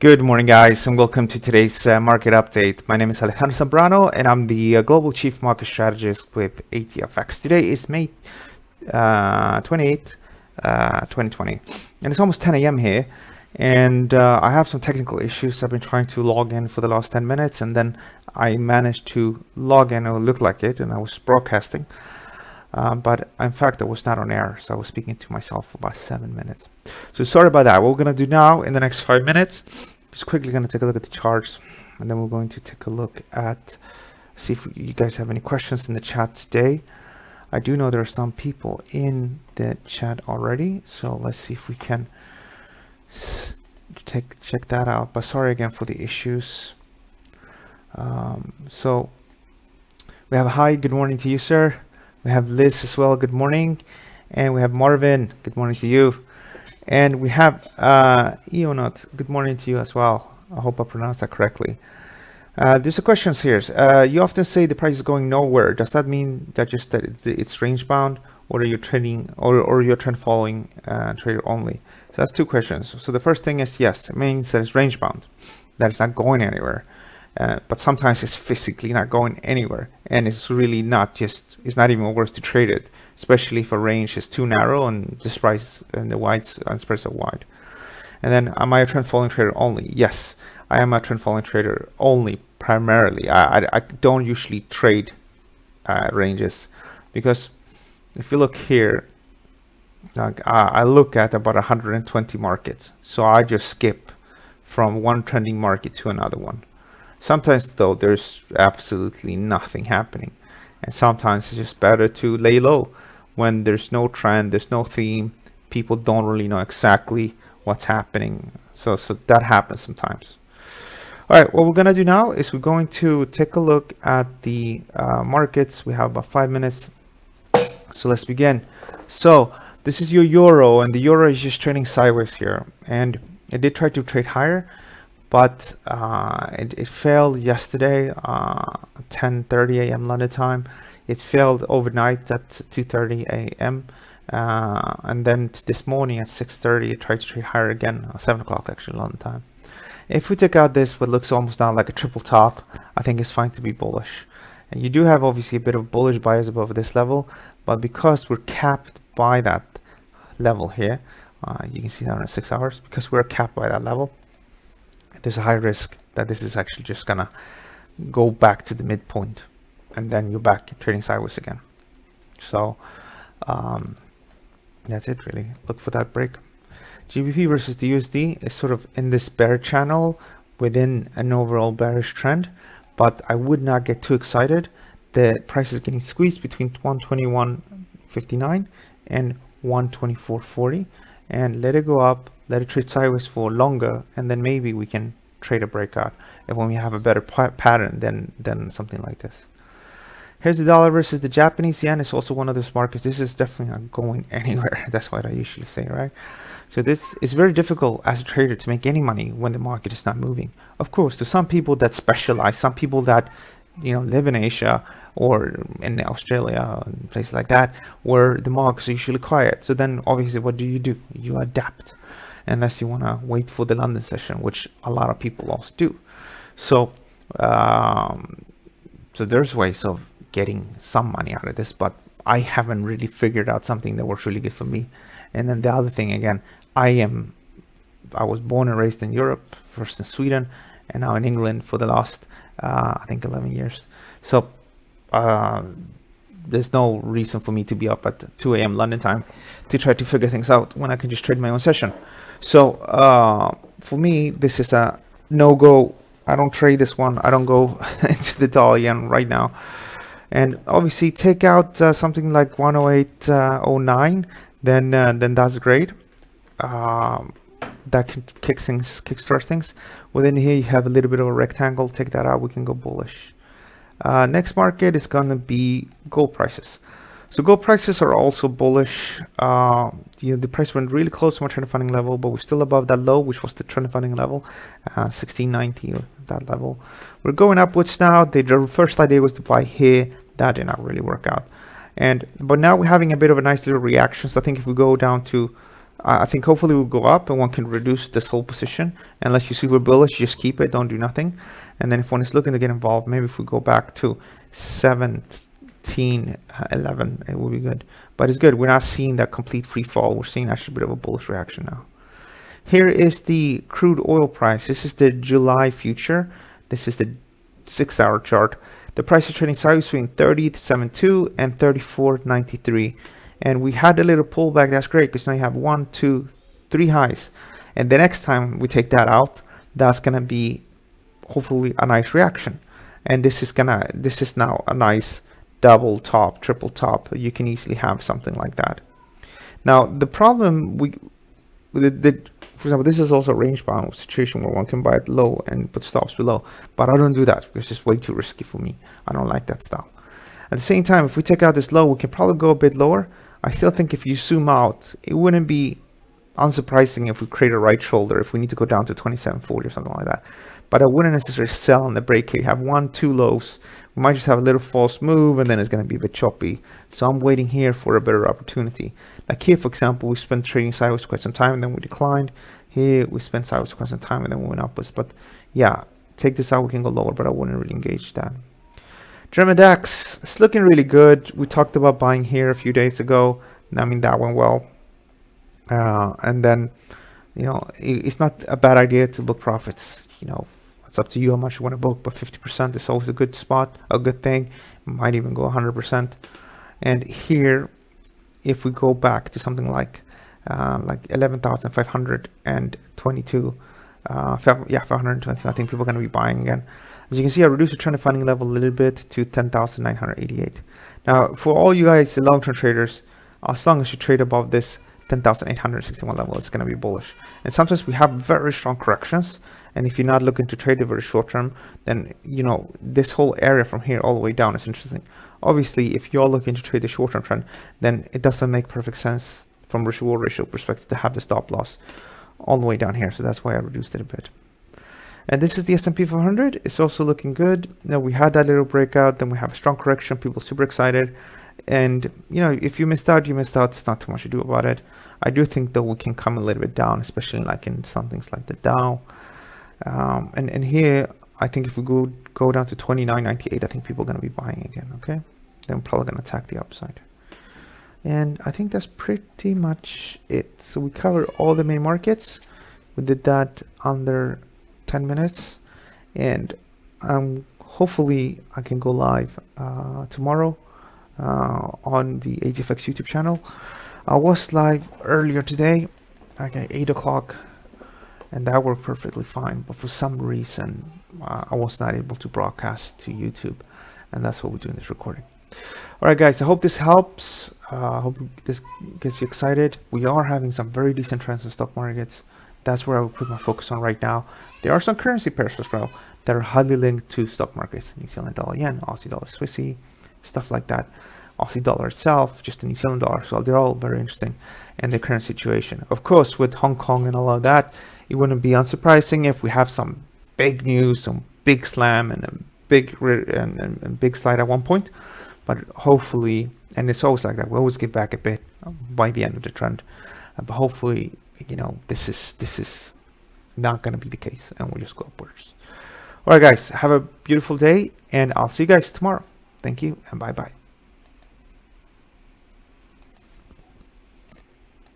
Good morning, guys, and welcome to today's market update. My name is Alejandro Zambrano, and I'm the Global Chief Market Strategist with ATFX. Today is May 28th, 2020, and it's almost 10 a.m. here, and I have some technical issues. I've been trying to log in for the last 10 minutes, and then I managed to log in. It looked like it, and I was broadcasting. But in fact, I was not on air, so I was speaking to myself for about 7 minutes. So sorry about that. What we're going to do now in the next 5 minutes, just quickly going to take a look at the charts, and then we're going to take a look at, see if you guys have any questions in the chat today. I do know there are some people in the chat already, so let's see if we can check that out. But sorry again for the issues. So we have hi, good morning to you, sir. We have Liz as well, good morning. And we have Marvin, good morning to you. And we have Eonot, good morning to you as well. I hope I pronounced that correctly. There's a question here. You often say the price is going nowhere. Does that mean that it's range bound, or are you trading, or you're trend following trader only? So that's two questions. So the first thing is, yes, it means that it's range bound, that it's not going anywhere. But sometimes it's physically not going anywhere, and it's really not it's not even worth to trade it, especially if a range is too narrow and this price and the spreads are wide. And then, am I a trend following trader only? Yes, I am a trend following trader only, primarily. I don't usually trade ranges, because if you look here, I look at about 120 markets, so I just skip from one trending market to another one. Sometimes, though, there's absolutely nothing happening, and sometimes it's just better to lay low when there's no trend, there's no theme, people don't really know exactly what's happening. So that happens sometimes. All right, what we're gonna do now is we're going to take a look at the markets. We have about 5 minutes, so let's begin. So this is your euro, and the euro is just trading sideways here, and it did try to trade higher, but it failed yesterday, 10:30 a.m. London time. It failed overnight at 2:30 a.m. And then this morning at 6:30, it tried to trade higher again, 7 o'clock actually London time. If we take out this, what looks almost now like a triple top, I think it's fine to be bullish. And you do have obviously a bit of bullish bias above this level, but because we're capped by that level here, you can see that on 6 hours, because we're capped by that level, there's a high risk that this is actually just gonna go back to the midpoint, and then you're back trading sideways again. So that's it really. Look for that break. GBP versus the USD is sort of in this bear channel within an overall bearish trend, but I would not get too excited. The price is getting squeezed between 121.59 and 124.40, and let it go up, let it trade sideways for longer, and then maybe we can trade a breakout if when we have a better pattern than something like this. Here's the dollar versus the Japanese yen. It's also one of those markets. This is definitely not going anywhere. That's what I usually say, right? So this is very difficult as a trader to make any money when the market is not moving. Of course, to some people that specialize, some people that live in Asia or in Australia and places like that, where the markets are usually quiet. So then obviously what do? You adapt, unless you want to wait for the London session, which a lot of people also do. So so there's ways of getting some money out of this, but I haven't really figured out something that works really good for me. And then the other thing, again, I was born and raised in Europe, first in Sweden and now in England for the last I think 11 years. So there's no reason for me to be up at 2 a.m. London time to try to figure things out when I can just trade my own session. So for me, this is a no-go. I don't trade this one. I don't go into the dollar yen right now. And obviously take out something like 108.09, then that's great. That can kickstart things. Within here you have a little bit of a rectangle. Take that out, we can go bullish. Next market is gonna be gold prices. So gold prices are also bullish. The price went really close to my trend funding level, but we're still above that low, which was the trend funding level, 1690, that level. We're going upwards now. The first idea was to buy here. That did not really work out. But now we're having a bit of a nice little reaction. So I think if we go down to I think hopefully we'll go up and one can reduce this whole position. Unless you're super bullish, just keep it, don't do nothing. And then if one is looking to get involved, maybe if we go back to 17, 11, it will be good. But it's good. We're not seeing that complete free fall. We're seeing actually a bit of a bullish reaction now. Here is the crude oil price. This is the July future. This is the 6-hour chart. The price is trading sideways between 30.72 and 34.93. And we had a little pullback. That's great because now you have 1, 2, 3 highs. And the next time we take that out, that's gonna be hopefully a nice reaction. And this is now a nice double top, triple top. You can easily have something like that. Now the problem for example, this is also a range bound situation where one can buy it low and put stops below, but I don't do that because it's just way too risky for me. I don't like that style. At the same time, if we take out this low, we can probably go a bit lower. I still think if you zoom out, it wouldn't be unsurprising if we create a right shoulder, if we need to go down to 27.40 or something like that. But I wouldn't necessarily sell on the break here. You have 1, 2 lows. We might just have a little false move and then it's going to be a bit choppy. So I'm waiting here for a better opportunity. Like here, for example, we spent trading sideways for quite some time and then we declined. Here we spent sideways for quite some time and then we went upwards. But yeah, take this out, we can go lower, but I wouldn't really engage that. German DAX, it's looking really good. We talked about buying here a few days ago. I mean, that went well. And then, you know, it's not a bad idea to book profits. You know, it's up to you how much you want to book, but 50% is always a good spot, a good thing. Might even go 100%. And here, if we go back to something like 11,522, 520, I think people are going to be buying again. As you can see, I reduced the trend of funding level a little bit to 10,988. Now, for all you guys, the long-term traders, as long as you trade above this 10,861 level, it's going to be bullish. And sometimes we have very strong corrections. And if you're not looking to trade it very short term, then, you know, this whole area from here all the way down is interesting. Obviously, if you're looking to trade the short term trend, then it doesn't make perfect sense from risk reward ratio perspective to have the stop loss all the way down here. So that's why I reduced it a bit. And this is the S&P 500. It's also looking good. Now we had that little breakout, then we have a strong correction. People super excited. And, you know, if you missed out, you missed out. There's not too much to do about it. I do think that we can come a little bit down, especially like in some things like the Dow. And here, I think if we go down to 29.98, I think people are going to be buying again, okay? Then we're probably going to attack the upside. And I think that's pretty much it. So we covered all the main markets. We did that under 10 minutes. And hopefully I can go live tomorrow on the ATFX YouTube channel. I was live earlier today, like at 8 o'clock, and that worked perfectly fine. But for some reason, I was not able to broadcast to YouTube, and that's what we're doing this recording. All right, guys, I hope this helps. I hope this gets you excited. We are having some very decent trends in stock markets. That's where I will put my focus on right now. There are some currency pairs as well that are highly linked to stock markets. New Zealand dollar yen, Aussie dollar Swissy, stuff like that. Aussie dollar itself, just the New Zealand dollar. So they're all very interesting. And the current situation. Of course, with Hong Kong and all of that, it wouldn't be unsurprising if we have some big news, some big slam and a big big slide at one point. But hopefully, and it's always like that, we always get back a bit by the end of the trend. But hopefully, you know, this is not going to be the case, and we'll just go upwards. All right, guys, have a beautiful day, and I'll see you guys tomorrow. Thank you, and bye-bye.